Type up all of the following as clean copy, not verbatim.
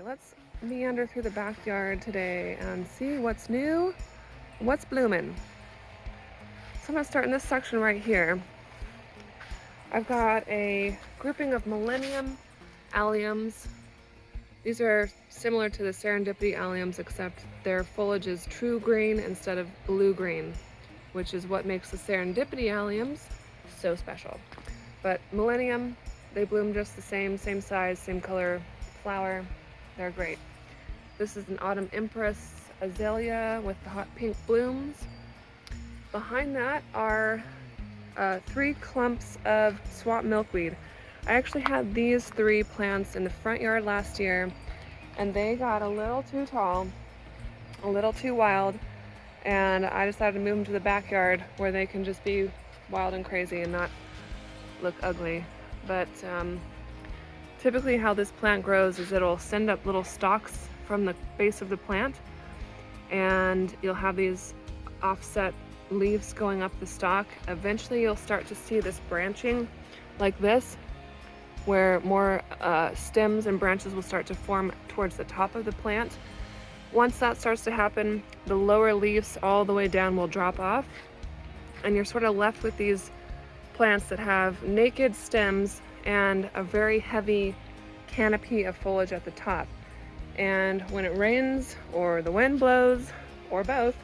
Let's meander through the backyard today and see what's new, what's blooming. So I'm gonna start in this section right here. I've got a grouping of millennium alliums. These are similar to the serendipity alliums, except their foliage is true green instead of blue-green, which is what makes the serendipity alliums so special. But millennium, they bloom just the same size, same color flower. They're great. This is an autumn empress azalea with the hot pink blooms. Behind that are 3 clumps of swamp milkweed. I actually had these 3 plants in the front yard last year, and they got a little too tall, a little too wild, and I decided to move them to the backyard where they can just be wild and crazy and not look ugly. But typically how this plant grows is it'll send up little stalks from the base of the plant, and you'll have these offset leaves going up the stalk. Eventually you'll start to see this branching like this, where more stems and branches will start to form towards the top of the plant. Once that starts to happen, the lower leaves all the way down will drop off, and you're sort of left with these plants that have naked stems and a very heavy canopy of foliage at the top. And when it rains or the wind blows or both,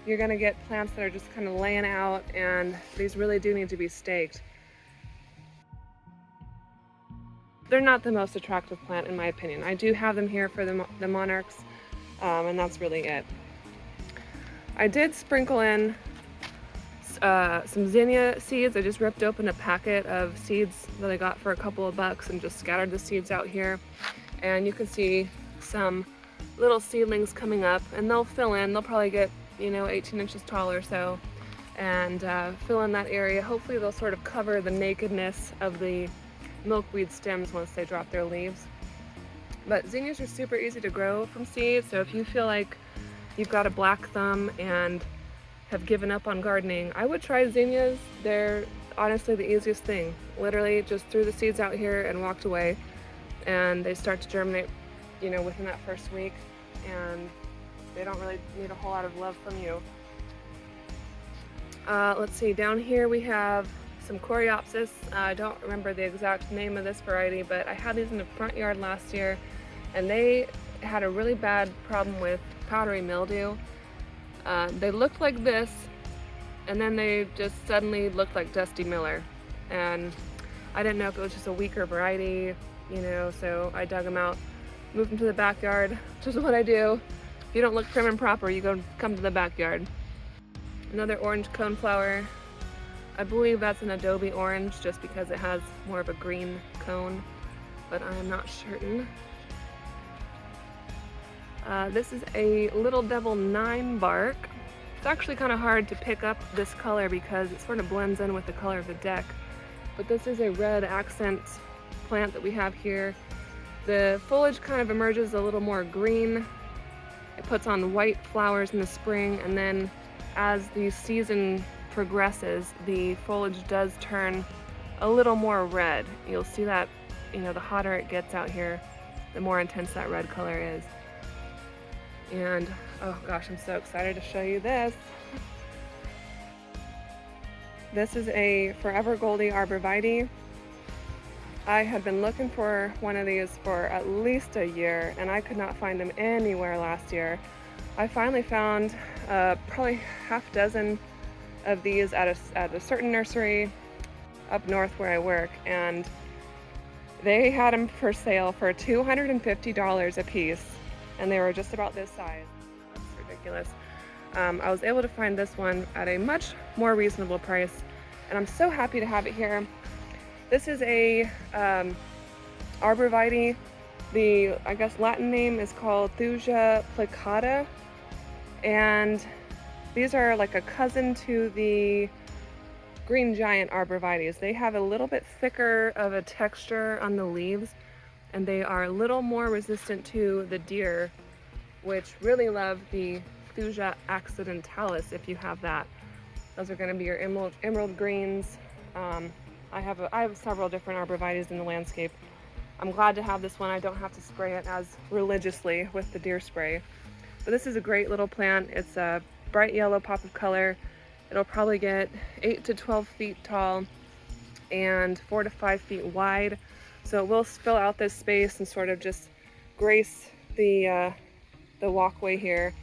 you're gonna get plants that are just kind of laying out, and these really do need to be staked. They're not the most attractive plant in my opinion. I do have them here for the monarchs, and that's really it. I did sprinkle in some zinnia seeds. I just ripped open a packet of seeds that I got for a couple of bucks and just scattered the seeds out here. And you can see some little seedlings coming up, and they'll fill in. They'll probably get, 18 inches tall or so, and fill in that area. Hopefully they'll sort of cover the nakedness of the milkweed stems once they drop their leaves. But zinnias are super easy to grow from seed, so if you feel like you've got a black thumb and have given up on gardening, I would try zinnias. They're honestly the easiest thing. Literally just threw the seeds out here and walked away, and they start to germinate, within that first week, and they don't really need a whole lot of love from you. Let's see, down here we have some coreopsis. I don't remember the exact name of this variety, but I had these in the front yard last year, and they had a really bad problem with powdery mildew. They looked like this, and then they just suddenly looked like Dusty Miller, and I didn't know if it was just a weaker variety, so I dug them out, moved them to the backyard, which is what I do. If you don't look prim and proper, you come to the backyard. Another orange coneflower. I believe that's an adobe orange just because it has more of a green cone, but I am not certain. This is a Little Devil 9 bark. It's actually kind of hard to pick up this color because it sort of blends in with the color of the deck. But this is a red accent plant that we have here. The foliage kind of emerges a little more green. It puts on white flowers in the spring, and then as the season progresses, the foliage does turn a little more red. You'll see that, the hotter it gets out here, the more intense that red color is. And oh gosh, I'm so excited to show you this. This is a Forever Goldie arborvitae. I had been looking for one of these for at least a year, and I could not find them anywhere last year. I finally found probably half dozen of these at a certain nursery up north where I work, and they had them for sale for $250 a piece, and they were just about this size. That's ridiculous. I was able to find this one at a much more reasonable price, and I'm so happy to have it here. This is a arborvitae. The, I guess, Latin name is called Thuja plicata, and these are like a cousin to the green giant arborvitaes. They have a little bit thicker of a texture on the leaves, and they are a little more resistant to the deer, which really love the Thuja accidentalis if you have that. Those are going to be your emerald greens. I have several different arborvitaes in the landscape. I'm glad to have this one. I don't have to spray it as religiously with the deer spray. But this is a great little plant. It's a bright yellow pop of color. It'll probably get 8 to 12 feet tall and 4 to 5 feet wide. So it will fill out this space and sort of just grace the walkway here.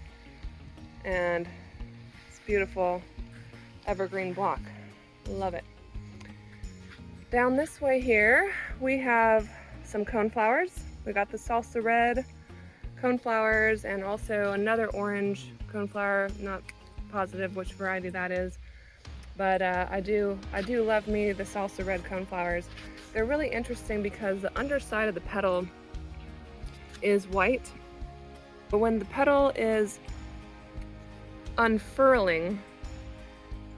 And it's beautiful evergreen block. Love it. Down this way here, we have some coneflowers. We got the salsa red coneflowers and also another orange coneflower. Not positive which variety that is, but I do love me the salsa red coneflowers. They're really interesting because the underside of the petal is white, but when the petal is unfurling,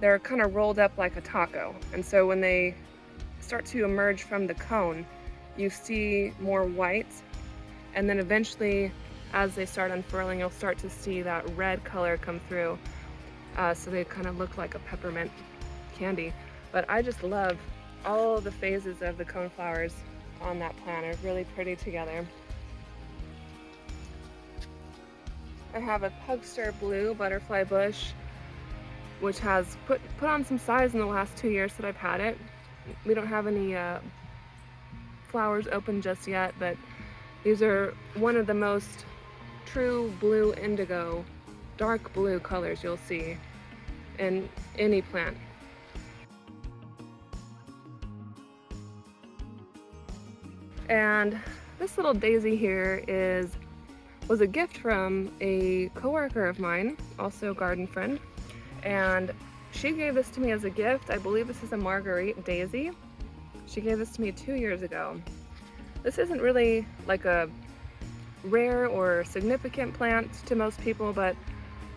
they're kind of rolled up like a taco. And so when they start to emerge from the cone, you see more white, and then eventually as they start unfurling, you'll start to see that red color come through. So they kind of look like a peppermint candy. But I just love all of the phases of the coneflowers on that plant. Are really pretty together. I have a pugster blue butterfly bush, which has put on some size in the last 2 years that I've had it. We don't have any flowers open just yet, but these are one of the most true blue indigo, dark blue colors you'll see in any plant. And this little daisy here was a gift from a coworker of mine, also a garden friend, and she gave this to me as a gift. I believe this is a Marguerite daisy. She gave this to me 2 years ago. This isn't really like a rare or significant plant to most people, but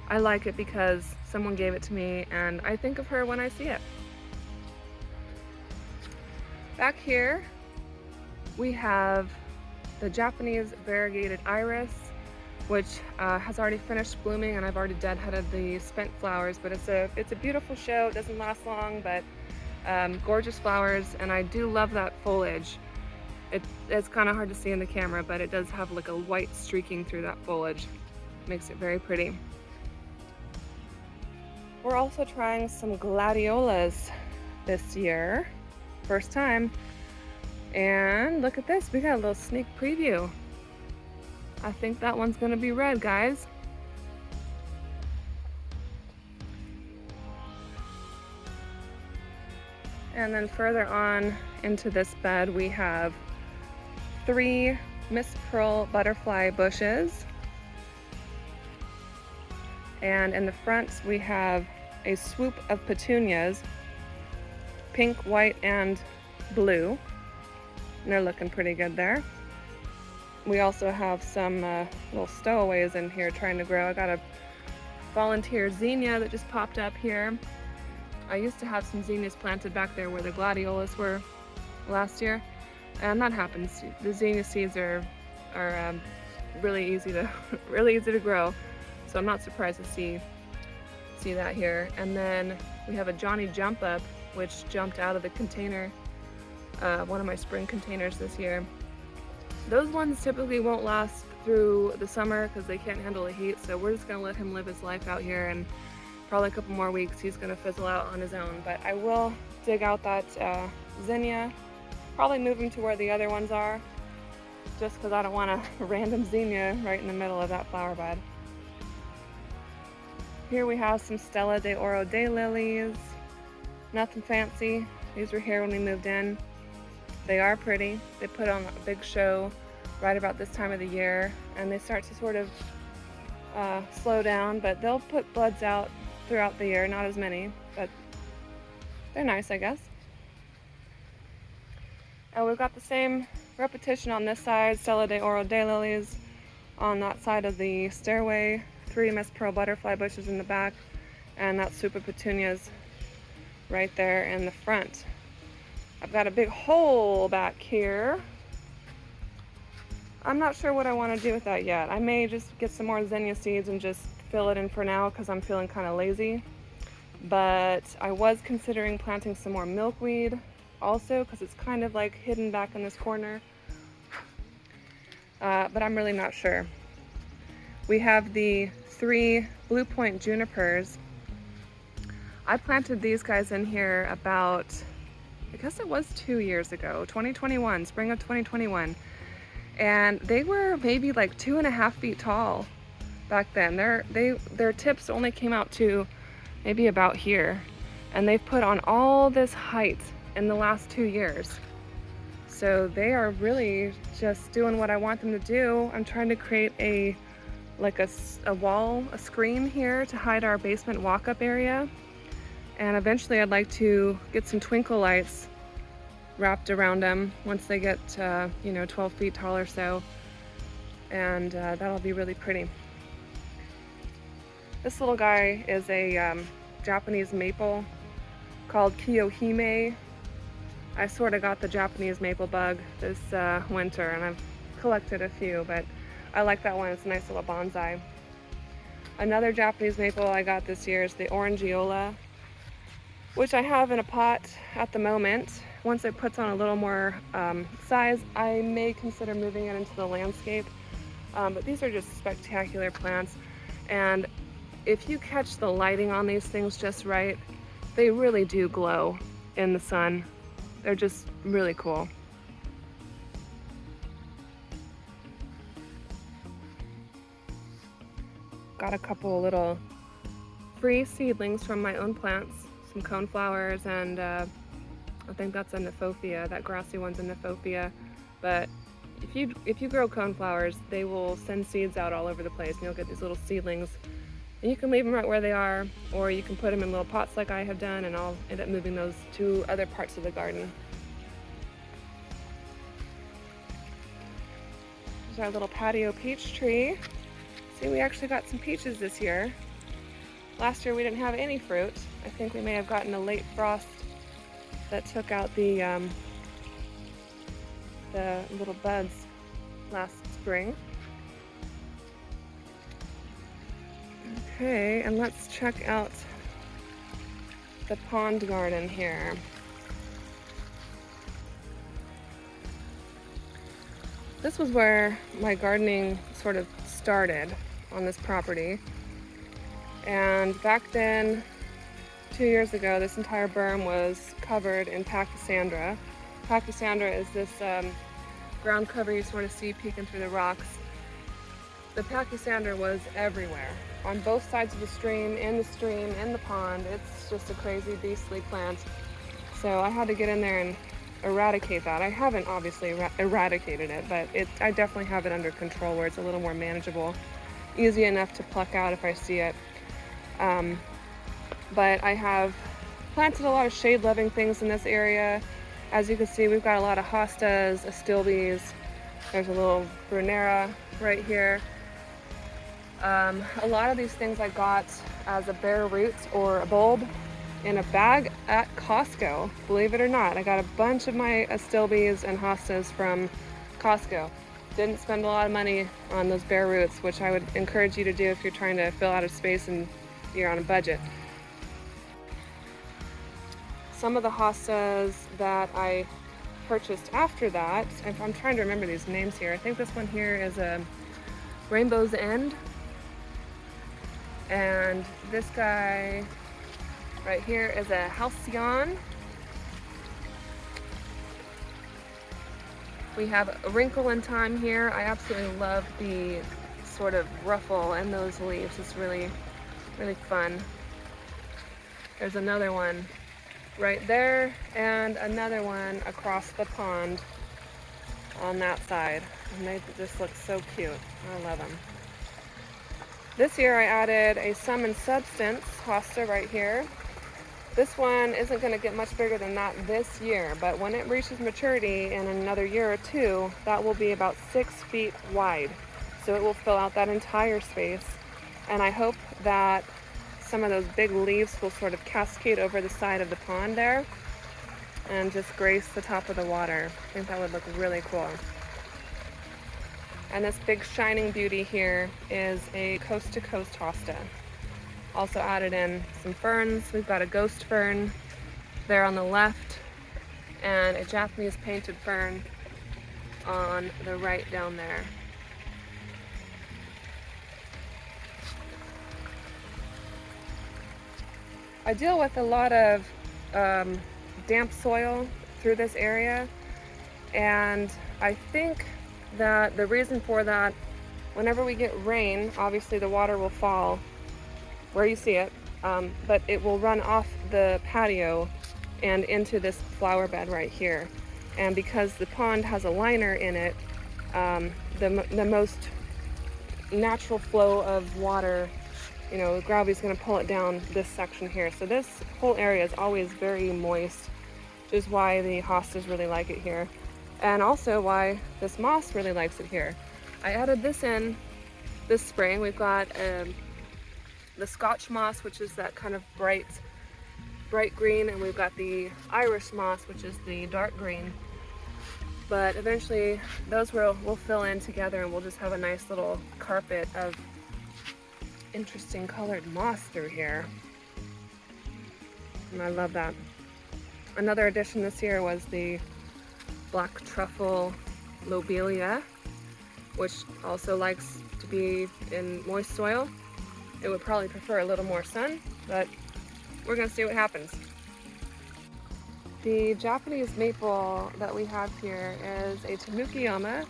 I like it because someone gave it to me and I think of her when I see it. Back here we have the Japanese variegated iris, which has already finished blooming, and I've already deadheaded the spent flowers, but it's a beautiful show. It doesn't last long, but gorgeous flowers, and I do love that foliage. It's kind of hard to see in the camera, but it does have like a white streaking through that foliage. Makes it very pretty. We're also trying some gladiolas this year. First time. And look at this, we got a little sneak preview. I think that one's gonna be red, guys. And then further on into this bed, we have 3 Miss Pearl butterfly bushes. And in the front, we have a swoop of petunias, pink, white, and blue. And they're looking pretty good there. We also have some little stowaways in here trying to grow. I got a volunteer zinnia that just popped up here. I used to have some zinnias planted back there where the gladiolas were last year, and that happens. The zinnia seeds are really easy to grow, so I'm not surprised to see that here. And then we have a Johnny Jump Up, which jumped out of the container, one of my spring containers this year. Those ones typically won't last through the summer because they can't handle the heat, so we're just gonna let him live his life out here, and probably a couple more weeks he's gonna fizzle out on his own. But I will dig out that zinnia, probably move him to where the other ones are, just because I don't want a random zinnia right in the middle of that flower bed. Here we have some Stella de Oro daylilies. Nothing fancy. These were here when we moved in. They are pretty. They put on a big show right about this time of the year, and they start to sort of slow down, but they'll put buds out throughout the year. Not as many, but they're nice, I guess. And we've got the same repetition on this side, Stella de Oro daylilies on that side of the stairway, 3 Miss Pearl butterfly bushes in the back, and that swoop of petunias right there in the front. I've got a big hole back here. I'm not sure what I want to do with that yet. I may just get some more zinnia seeds and just fill it in for now because I'm feeling kind of lazy. But I was considering planting some more milkweed also because it's kind of like hidden back in this corner. but I'm really not sure. We have the 3 Blue Point junipers. I planted these guys in here about, I guess it was 2 years ago, 2021, spring of 2021. And they were maybe like 2.5 feet tall back then. Their tips only came out to maybe about here. And they've put on all this height in the last 2 years. So they are really just doing what I want them to do. I'm trying to create a wall, a screen here to hide our basement walk-up area. And eventually I'd like to get some twinkle lights wrapped around them once they get 12 feet tall or so. And that'll be really pretty. This little guy is a Japanese maple called Kiyohime. I sort of got the Japanese maple bug this winter, and I've collected a few, but I like that one. It's a nice little bonsai. Another Japanese maple I got this year is the Ornamental, which I have in a pot at the moment. Once it puts on a little more size, I may consider moving it into the landscape. But these are just spectacular plants. And if you catch the lighting on these things just right, they really do glow in the sun. They're just really cool. Got a couple little free seedlings from my own plants, some coneflowers, and I think that's a Nephophia. That grassy one's a Nephophia. But if you grow coneflowers, they will send seeds out all over the place, and you'll get these little seedlings. And you can leave them right where they are, or you can put them in little pots like I have done, and I'll end up moving those to other parts of the garden. There's our little patio peach tree. See, we actually got some peaches this year. Last year we didn't have any fruit. I think we may have gotten a late frost that took out the little buds last spring. Okay, and let's check out the pond garden here. This was where my gardening sort of started on this property. And back then, 2 years ago, this entire berm was covered in Pachysandra. Pachysandra is this ground cover you sort of see peeking through the rocks. The Pachysandra was everywhere, on both sides of the stream, in the pond. It's just a crazy, beastly plant. So I had to get in there and eradicate that. I haven't obviously eradicated it, but I definitely have it under control where it's a little more manageable, easy enough to pluck out if I see it. But I have planted a lot of shade-loving things in this area. As you can see, we've got a lot of hostas, astilbes. There's a little brunera right here. A lot of these things I got as a bare root or a bulb in a bag at Costco. Believe it or not, I got a bunch of my astilbes and hostas from Costco. Didn't spend a lot of money on those bare roots, which I would encourage you to do if you're trying to fill out of space and you're on a budget. Some of the hostas that I purchased after that, if I'm trying to remember these names here, I think this one here is a Rainbow's End. And this guy right here is a Halcyon. We have a Wrinkle in Time here. I absolutely love the sort of ruffle in those leaves. It's really, really fun. There's another one right there and another one across the pond on that side. And they just look so cute. I love them. This year I added a Sum and Substance hosta right here. This one isn't going to get much bigger than that this year, but when it reaches maturity in another year or two, that will be about 6 feet wide. So it will fill out that entire space. And I hope that some of those big leaves will sort of cascade over the side of the pond there and just grace the top of the water. I think that would look really cool. And this big shining beauty here is a coast to coast hosta. Also added in some ferns. We've got a ghost fern there on the left and a Japanese painted fern on the right down there. I deal with a lot of damp soil through this area, and I think that the reason for that, whenever we get rain, obviously the water will fall where you see it, but it will run off the patio and into this flower bed right here. And because the pond has a liner in it, the most natural flow of water, gravity's going to pull it down this section here. So this whole area is always very moist, which is why the hostas really like it here, and also why this moss really likes it here. I added this in this spring. We've got the Scotch moss, which is that kind of bright green, and we've got the Irish moss, which is the dark green. But eventually those will fill in together, and we'll just have a nice little carpet of interesting colored moss through here. And I love that. Another addition this year was the black truffle lobelia, which also likes to be in moist soil. It would probably prefer a little more sun, but we're gonna see what happens. The Japanese maple that we have here is a Tanukiyama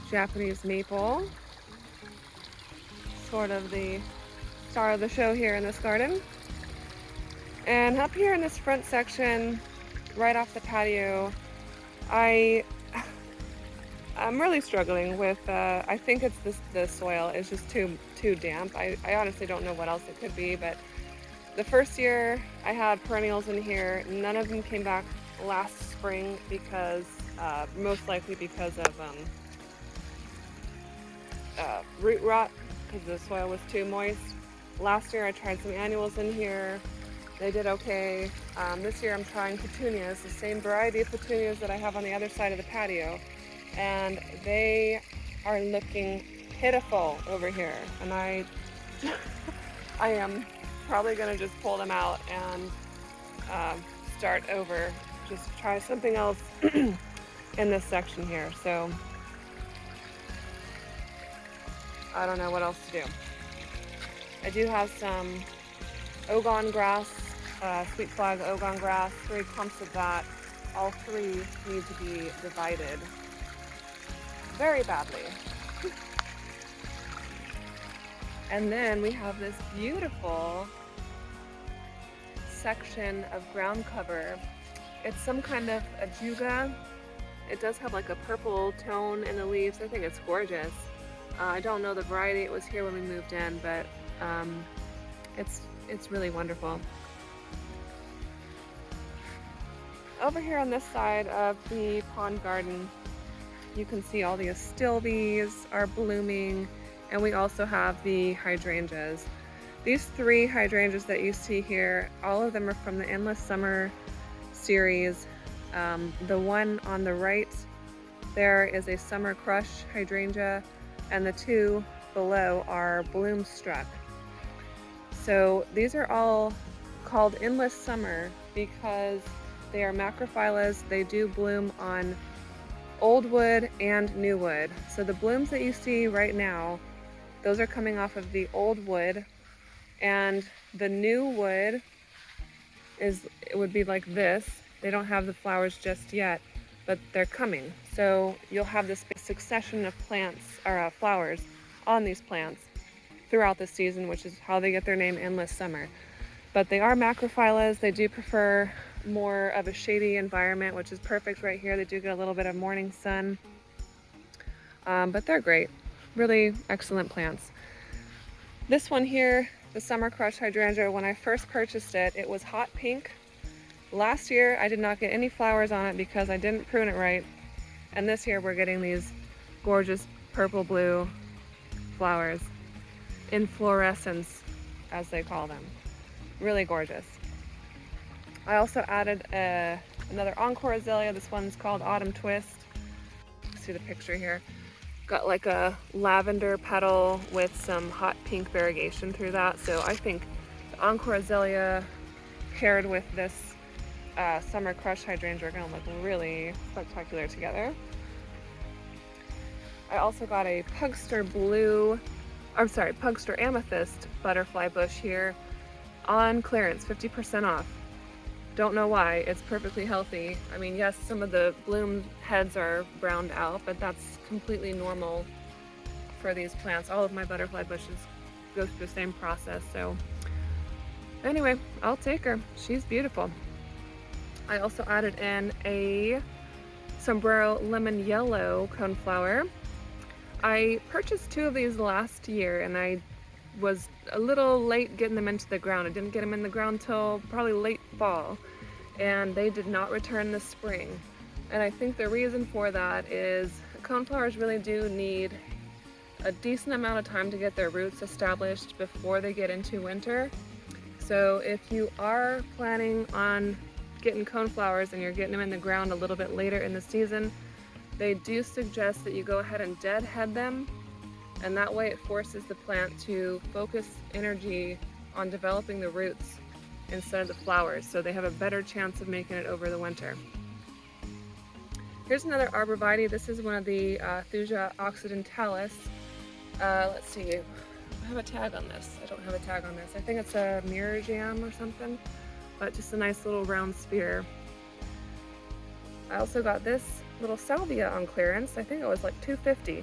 Japanese maple, sort of the star of the show here in this garden. And up here in this front section, right off the patio, I'm really struggling with, I think it's the soil is just too damp. I honestly don't know what else it could be, but the first year I had perennials in here, none of them came back last spring because, most likely because of root rot, because the soil was too moist. Last year I tried some annuals in here. They did okay. This year I'm trying petunias, the same variety of petunias that I have on the other side of the patio, and they are looking pitiful over here. And I am probably gonna just pull them out and start over, just try something else in this section here. So I don't know what else to do. I do have some Ogon grass, sweet flag Ogon grass, 3 clumps of that. All 3 need to be divided very badly. And then we have this beautiful section of ground cover. It's some kind of ajuga. It does have like a purple tone in the leaves. I think it's gorgeous. I don't know the variety. It was here when we moved in, but it's really wonderful. Over here on this side of the pond garden, you can see all the astilbes are blooming, and we also have the hydrangeas. These 3 hydrangeas that you see here, all of them are from the Endless Summer series. The one on the right there is a Summer Crush hydrangea, and the 2 below are Bloomstruck. So these are all called Endless Summer because they are macrophyllus. They do bloom on old wood and new wood. So the blooms that you see right now, those are coming off of the old wood, and the new wood it would be like this. They don't have the flowers just yet, but they're coming. So you'll have this succession of plants or flowers on these plants throughout the season, which is how they get their name Endless Summer. But they are macrophyllus. They do prefer more of a shady environment, which is perfect right here. They do get a little bit of morning sun, but they're great. Really excellent plants. This one here, the Summer Crush hydrangea, when I first purchased it, it was hot pink. Last year I did not get any flowers on it because I didn't prune it right, and this year we're getting these gorgeous purple blue flowers, inflorescence as they call them. Really gorgeous. I also added another encore azalea. This one's called Autumn Twist. See the picture here. Got like a lavender petal with some hot pink variegation through that. So I think the encore azalea paired with this Summer Crush hydrangea are gonna look really spectacular together. I also got a Pugster amethyst butterfly bush here. on clearance, 50% off. Don't know why, it's perfectly healthy. I mean, yes, some of the bloom heads are browned out, but that's completely normal for these plants. All of my butterfly bushes go through the same process, so anyway, I'll take her. She's beautiful. I also added in a sombrero lemon yellow coneflower. I purchased 2 of these last year and I was a little late getting them into the ground. I didn't get them in the ground till probably late fall, and they did not return this spring. And I think the reason for that is coneflowers really do need a decent amount of time to get their roots established before they get into winter. So if you are planning on getting coneflowers and you're getting them in the ground a little bit later in the season, they do suggest that you go ahead and deadhead them, and that way it forces the plant to focus energy on developing the roots instead of the flowers, so they have a better chance of making it over the winter. Here's another arborvitae. This is one of the Thuja occidentalis. Let's see, I have a tag on this. I don't have a tag on this. I think it's a mirror jam or something, but just a nice little round spear. I also got this little salvia on clearance. I think it was like $2.50.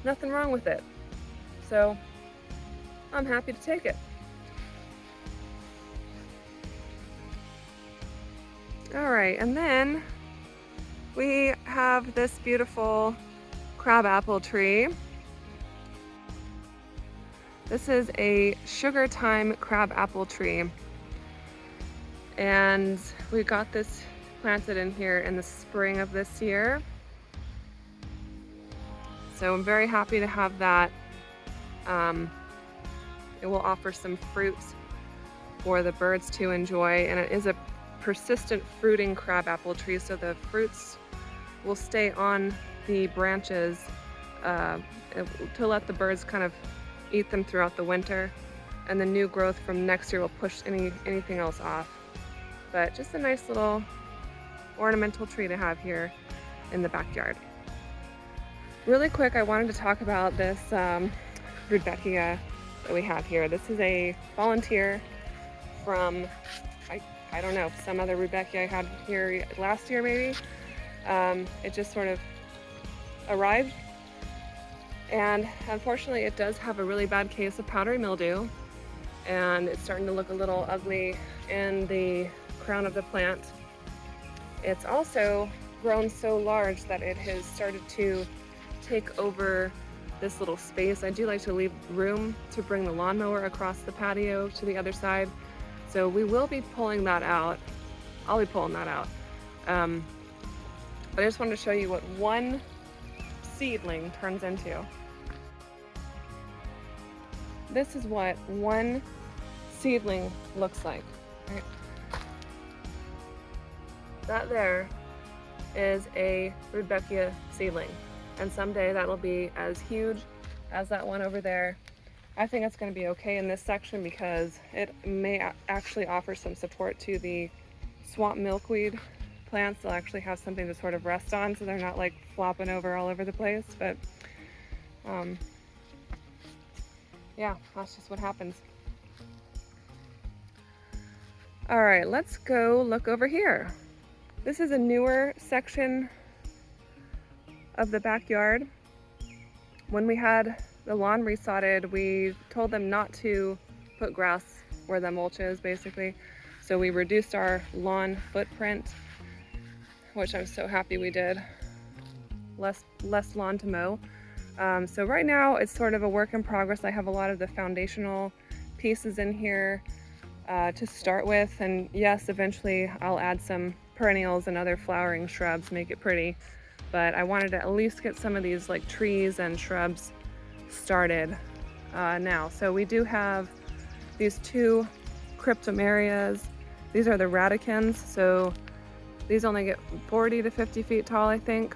Nothing wrong with it. So I'm happy to take it. All right, and then we have this beautiful crabapple tree. This is a sugar time crabapple tree, and we got this planted in here in the spring of this year. So I'm very happy to have that. It will offer some fruits for the birds to enjoy, and it is a persistent fruiting crabapple tree, so the fruits will stay on the branches to let the birds kind of eat them throughout the winter, and the new growth from next year will push anything else off. But just a nice little ornamental tree to have here in the backyard. Really quick, I wanted to talk about this Rudbeckia that we have here. This is a volunteer from, I don't know, some other Rudbeckia I had here last year maybe. It just sort of arrived, and unfortunately it does have a really bad case of powdery mildew, and it's starting to look a little ugly in the crown of the plant. It's also grown so large that it has started to take over this little space. I do like to leave room to bring the lawnmower across the patio to the other side, so we will be pulling that out. I'll be pulling that out. But I just wanted to show you what one seedling turns into. This is what one seedling looks like. Right? That there is a Rudbeckia seedling, and someday that'll be as huge as that one over there. I think it's going to be okay in this section because it may actually offer some support to the swamp milkweed plants. They'll actually have something to sort of rest on, so they're not like flopping over all over the place. But yeah, that's just what happens. All right, let's go look over here. This is a newer section of the backyard. When we had the lawn resodded, we told them not to put grass where the mulch is, basically. So we reduced our lawn footprint, which I'm so happy we did. Less lawn to mow. So right now it's sort of a work in progress. I have a lot of the foundational pieces in here to start with, and yes, eventually I'll add some perennials and other flowering shrubs, make it pretty. But I wanted to at least get some of these like trees and shrubs started now. So we do have these 2 cryptomerias. These are the radicans, so these only get 40 to 50 feet tall, I think.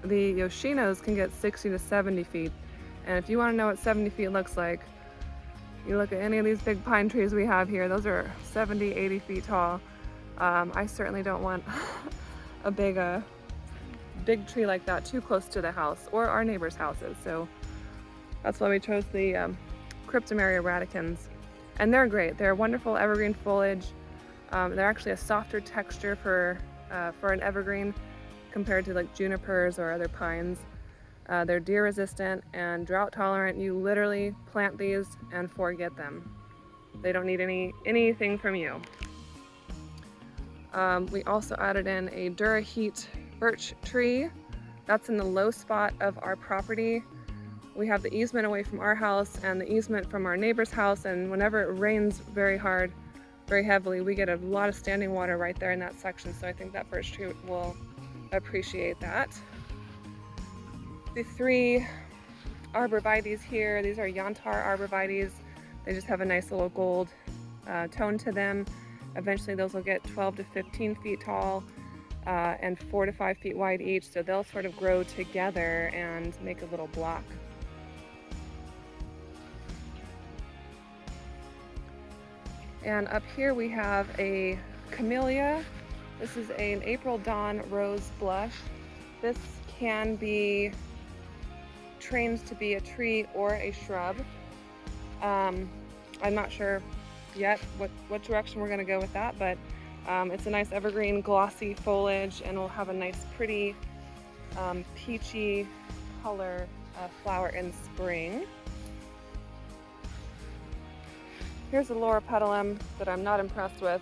The Yoshinos can get 60 to 70 feet. And if you want to know what 70 feet looks like, you look at any of these big pine trees we have here. Those are 70, 80 feet tall. I certainly don't want a big tree like that too close to the house or our neighbors' houses. So that's why we chose the Cryptomeria radicans. And they're great. They're wonderful evergreen foliage. They're actually a softer texture for an evergreen compared to like junipers or other pines. They're deer resistant and drought tolerant. You literally plant these and forget them. They don't need anything from you. We also added in a Duraheat birch tree. That's in the low spot of our property. We have the easement away from our house and the easement from our neighbor's house, and whenever it rains very hard, very heavily, we get a lot of standing water right there in that section, so I think that birch tree will appreciate that. The 3 arborvitaes here, these are Yantar arborvitaes. They just have a nice little gold tone to them. Eventually those will get 12 to 15 feet tall and 4 to 5 feet wide each, so they'll sort of grow together and make a little block. And up here we have a camellia. This is an April Dawn Rose Blush. This can be trained to be a tree or a shrub. I'm not sure yet what direction we're going to go with that, but it's a nice evergreen glossy foliage, and will have a nice pretty peachy color flower in spring. Here's a loropetalum that I'm not impressed with.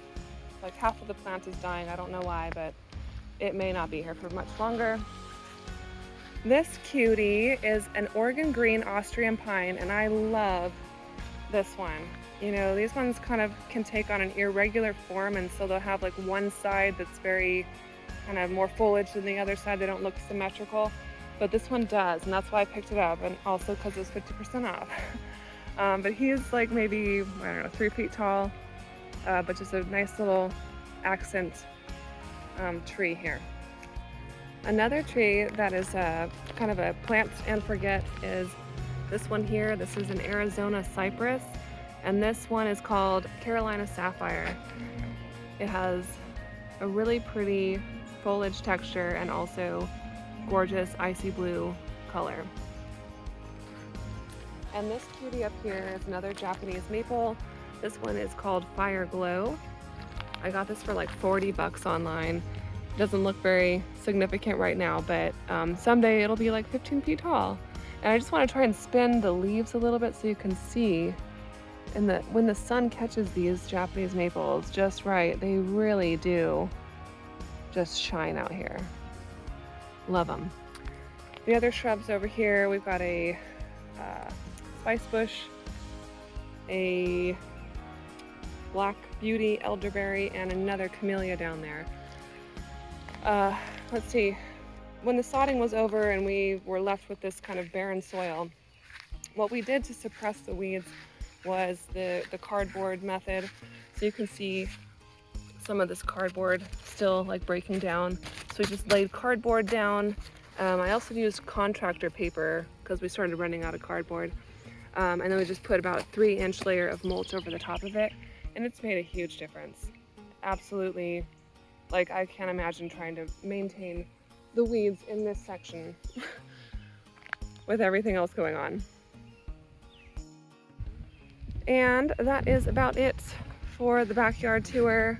Like half of the plant is dying. I don't know why, but it may not be here for much longer. This cutie is an Oregon green Austrian pine, and I love this one. You know, these ones kind of can take on an irregular form, and so they'll have like one side that's very kind of more foliage than the other side. They don't look symmetrical, but this one does, and that's why I picked it up, and also because it was 50% off. But he's like maybe, I don't know, 3 feet tall, but just a nice little accent tree here. Another tree that is kind of a plant and forget is this one here. This is an Arizona cypress, and this one is called Carolina Sapphire. It has a really pretty foliage texture and also gorgeous icy blue color. And this cutie up here is another Japanese maple. This one is called Fire Glow. I got this for like 40 bucks online. It doesn't look very significant right now, but someday it'll be like 15 feet tall. And I just want to try and spin the leaves a little bit so you can see. And when the sun catches these Japanese maples just right, they really do just shine out here. Love them. The other shrubs over here, we've got a spice bush, a black beauty elderberry, and another camellia down there. Let's see, when the sodding was over and we were left with this kind of barren soil, what we did to suppress the weeds was the cardboard method. So you can see some of this cardboard still like breaking down. So we just laid cardboard down. I also used contractor paper because we started running out of cardboard. And then we just put about a 3-inch layer of mulch over the top of it, and it's made a huge difference. Absolutely, like I can't imagine trying to maintain the weeds in this section with everything else going on. And that is about it for the backyard tour.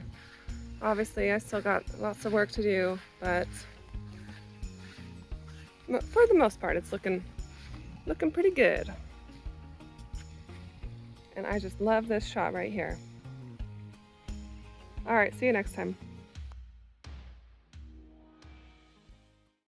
Obviously, I still got lots of work to do, but for the most part, it's looking pretty good. And I just love this shot right here. All right, see you next time.